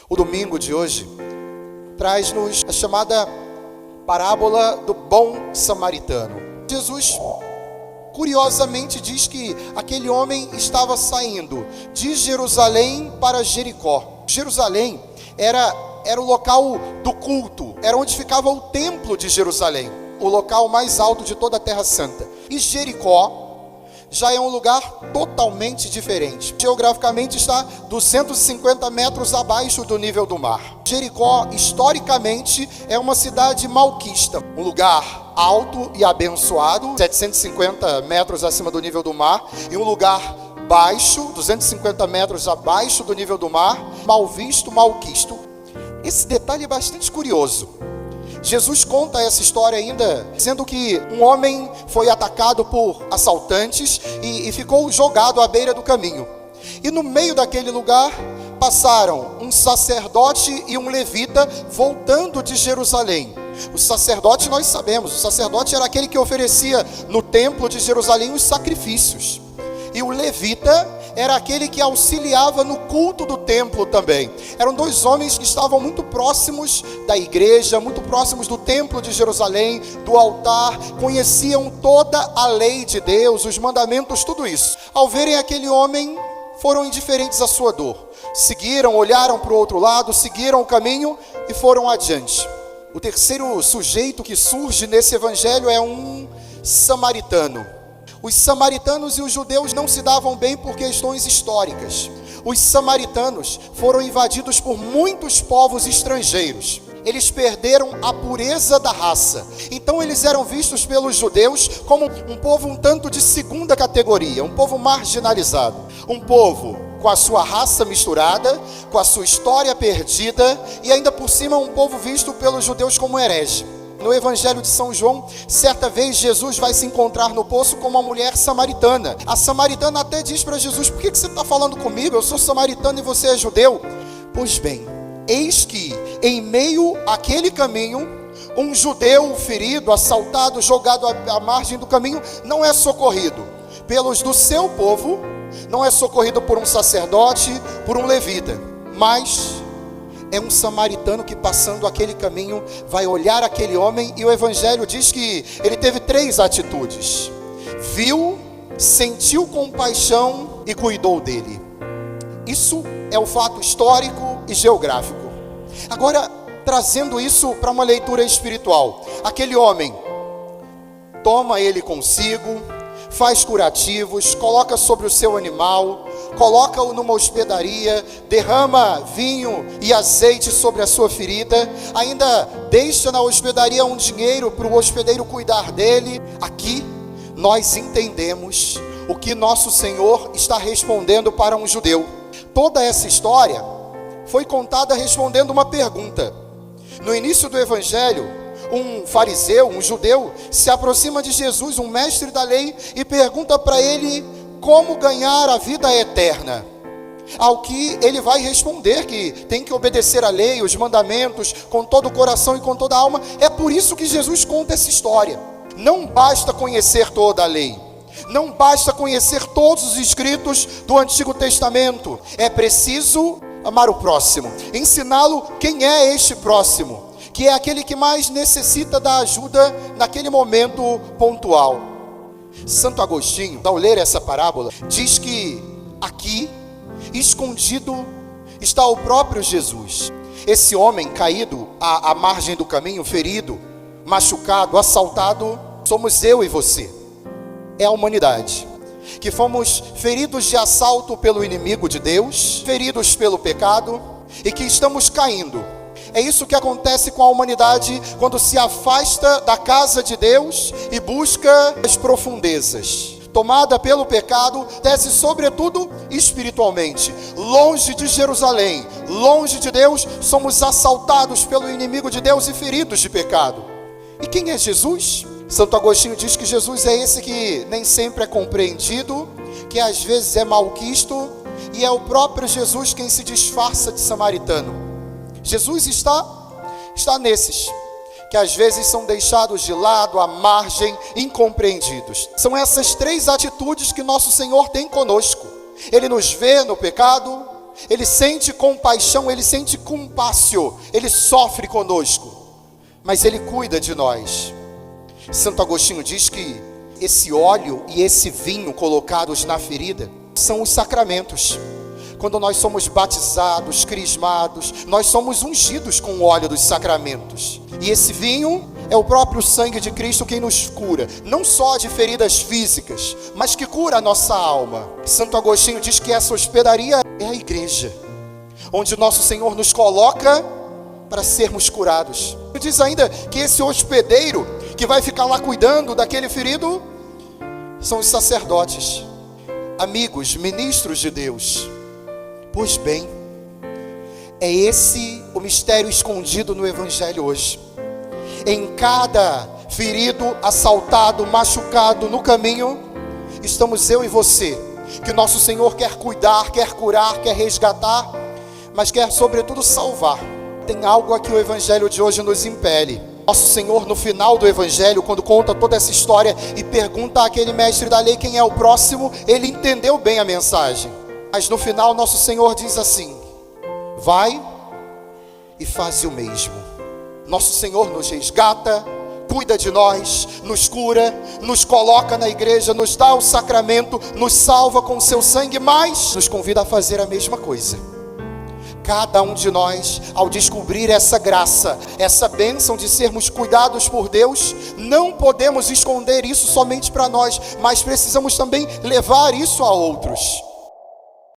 O domingo de hoje traz-nos a chamada parábola do bom samaritano. Jesus, curiosamente, diz que aquele homem estava saindo de Jerusalém para Jericó. Jerusalém era o local do culto, era onde ficava o templo de Jerusalém, o local mais alto de toda a Terra Santa. E Jericó já é um lugar totalmente diferente. Geograficamente está 250 metros abaixo do nível do mar. Jericó, historicamente, é uma cidade malquista, um lugar alto e abençoado, 750 metros acima do nível do mar, e um lugar baixo, 250 metros abaixo do nível do mar, mal visto, malquisto. Esse detalhe é bastante curioso. Jesus conta essa história ainda, dizendo que um homem foi atacado por assaltantes e ficou jogado à beira do caminho. E no meio daquele lugar passaram um sacerdote e um levita voltando de Jerusalém. O sacerdote, nós sabemos, o sacerdote era aquele que oferecia no templo de Jerusalém os sacrifícios. E o levita era aquele que auxiliava no culto do templo também. Eram dois homens que estavam muito próximos da igreja, muito próximos do templo de Jerusalém, do altar, conheciam toda a lei de Deus, os mandamentos, tudo isso. Ao verem aquele homem, foram indiferentes à sua dor. Seguiram, olharam para o outro lado, seguiram o caminho e foram adiante. O terceiro sujeito que surge nesse evangelho é um samaritano. Os samaritanos e os judeus não se davam bem por questões históricas. Os samaritanos foram invadidos por muitos povos estrangeiros. Eles perderam a pureza da raça. Então eles eram vistos pelos judeus como um povo um tanto de segunda categoria, um povo marginalizado. Um povo com a sua raça misturada, com a sua história perdida e ainda por cima um povo visto pelos judeus como herege. No Evangelho de São João, certa vez Jesus vai se encontrar no poço com uma mulher samaritana. A samaritana até diz para Jesus: por que você está falando comigo? Eu sou samaritano e você é judeu. Pois bem, eis que em meio àquele caminho, um judeu ferido, assaltado, jogado à margem do caminho, não é socorrido pelos do seu povo, não é socorrido por um sacerdote, por um levita, mas é um samaritano que, passando aquele caminho, vai olhar aquele homem. E o Evangelho diz que ele teve 3 atitudes: viu, sentiu compaixão e cuidou dele. Isso é o fato histórico e geográfico. Agora, trazendo isso para uma leitura espiritual, aquele homem toma ele consigo, faz curativos, coloca sobre o seu animal, coloca-o numa hospedaria, derrama vinho e azeite sobre a sua ferida, ainda deixa na hospedaria um dinheiro para o hospedeiro cuidar dele. Aqui nós entendemos o que nosso Senhor está respondendo para um judeu. Toda essa história foi contada respondendo uma pergunta. No início do Evangelho, um fariseu, um judeu, se aproxima de Jesus, um mestre da lei, e pergunta para ele como ganhar a vida eterna. Ao que ele vai responder que tem que obedecer a lei, os mandamentos, com todo o coração e com toda a alma. É por isso que Jesus conta essa história. Não basta conhecer toda a lei, não basta conhecer todos os escritos do Antigo Testamento. É preciso amar o próximo, ensiná-lo quem é este próximo, que é aquele que mais necessita da ajuda naquele momento pontual. Santo Agostinho, ao ler essa parábola, diz que aqui, escondido, está o próprio Jesus. Esse homem caído à margem do caminho, ferido, machucado, assaltado, somos eu e você. É a humanidade, que fomos feridos de assalto pelo inimigo de Deus, feridos pelo pecado, e que estamos caindo. É isso que acontece com a humanidade quando se afasta da casa de Deus e busca as profundezas. Tomada pelo pecado, desce sobretudo espiritualmente. Longe de Jerusalém, longe de Deus, somos assaltados pelo inimigo de Deus e feridos de pecado. E quem é Jesus? Santo Agostinho diz que Jesus é esse que nem sempre é compreendido, que às vezes é malquisto, e é o próprio Jesus quem se disfarça de samaritano. Jesus está nesses que às vezes são deixados de lado, à margem, incompreendidos. São essas 3 atitudes que nosso Senhor tem conosco. Ele nos vê no pecado, ele sente compaixão, ele sente compassio, ele sofre conosco, mas ele cuida de nós. Santo Agostinho diz que esse óleo e esse vinho colocados na ferida são os sacramentos. Quando nós somos batizados, crismados, nós somos ungidos com o óleo dos sacramentos. E esse vinho é o próprio sangue de Cristo quem nos cura, não só de feridas físicas, mas que cura a nossa alma. Santo Agostinho diz que essa hospedaria é a igreja, onde nosso Senhor nos coloca para sermos curados. Ele diz ainda que esse hospedeiro que vai ficar lá cuidando daquele ferido são os sacerdotes, amigos, ministros de Deus. Pois bem, é esse o mistério escondido no Evangelho hoje. Em cada ferido, assaltado, machucado no caminho, estamos eu e você, que nosso Senhor quer cuidar, quer curar, quer resgatar, mas quer sobretudo salvar. Tem algo aqui o Evangelho de hoje nos impele. Nosso Senhor, no final do Evangelho, quando conta toda essa história e pergunta àquele mestre da lei quem é o próximo, ele entendeu bem a mensagem. Mas no final nosso Senhor diz assim: vai e faz o mesmo. Nosso Senhor nos resgata, cuida de nós, nos cura, nos coloca na igreja, nos dá o sacramento, nos salva com o seu sangue, mas nos convida a fazer a mesma coisa. Cada um de nós, ao descobrir essa graça, essa bênção de sermos cuidados por Deus, não podemos esconder isso somente para nós, mas precisamos também levar isso a outros.